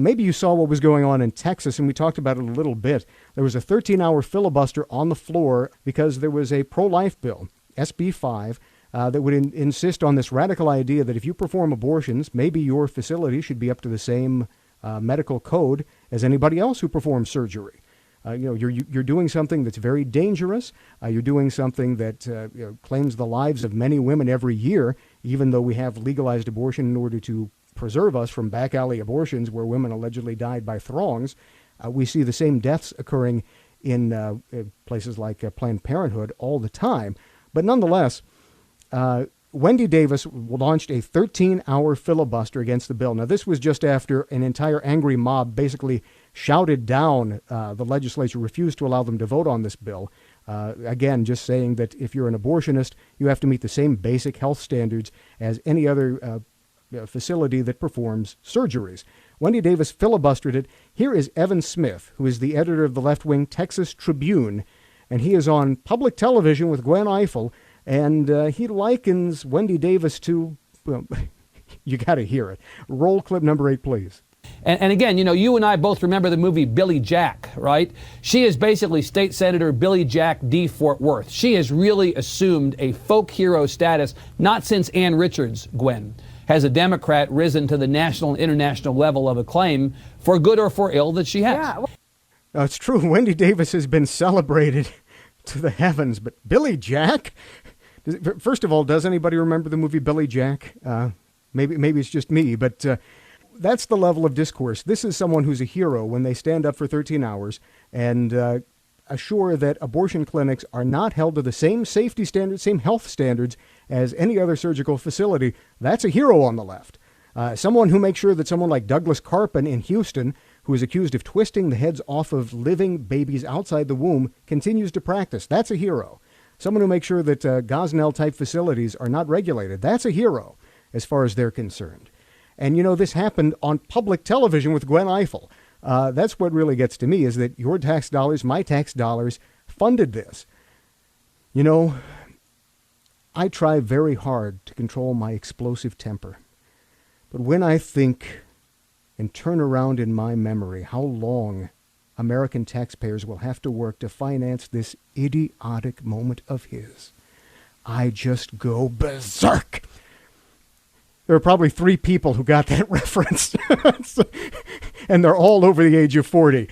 Maybe you saw what was going on in Texas, and we talked about it a little bit. There was a 13-hour filibuster on the floor because there was a pro-life bill, SB 5, that would insist on this radical idea that if you perform abortions, maybe your facility should be up to the same medical code as anybody else who performs surgery. You're doing something that's very dangerous. You're doing something that claims the lives of many women every year, even though we have legalized abortion in order to preserve us from back alley abortions where women allegedly died by throngs. We see the same deaths occurring in places like Planned Parenthood all the time. But nonetheless, Wendy Davis launched a 13-hour filibuster against the bill. Now, this was just after an entire angry mob basically shouted down the legislature, refused to allow them to vote on this bill. Again, just saying that if you're an abortionist, you have to meet the same basic health standards as any other facility that performs surgeries. Wendy Davis filibustered it. Here is Evan Smith, who is the editor of the left-wing Texas Tribune, and he is on public television with Gwen Ifill, and he likens Wendy Davis to, well, you got to hear it. Roll clip number 8, please. And again, you and I both remember the movie Billy Jack, right? She is basically State Senator Billy Jack D. Fort Worth. She has really assumed a folk hero status, not since Ann Richards, Gwen, has a Democrat risen to the national and international level of acclaim, for good or for ill, that she has. Yeah. It's true. Wendy Davis has been celebrated to the heavens, but Billy Jack? First of all, does anybody remember the movie Billy Jack? Maybe it's just me, but that's the level of discourse. This is someone who's a hero when they stand up for 13 hours and assure that abortion clinics are not held to the same safety standards, same health standards as any other surgical facility. That's a hero on the left. Someone who makes sure that someone like Douglas Carpin in Houston, who is accused of twisting the heads off of living babies outside the womb, continues to practice. That's a hero. Someone who makes sure that Gosnell-type facilities are not regulated. That's a hero as far as they're concerned. And, this happened on public television with Gwen Ifill. That's what really gets to me, is that your tax dollars, my tax dollars, funded this. I try very hard to control my explosive temper. But when I think and turn around in my memory how long American taxpayers will have to work to finance this idiotic moment of his, I just go berserk. There are probably 3 people who got that reference, and they're all over the age of 40.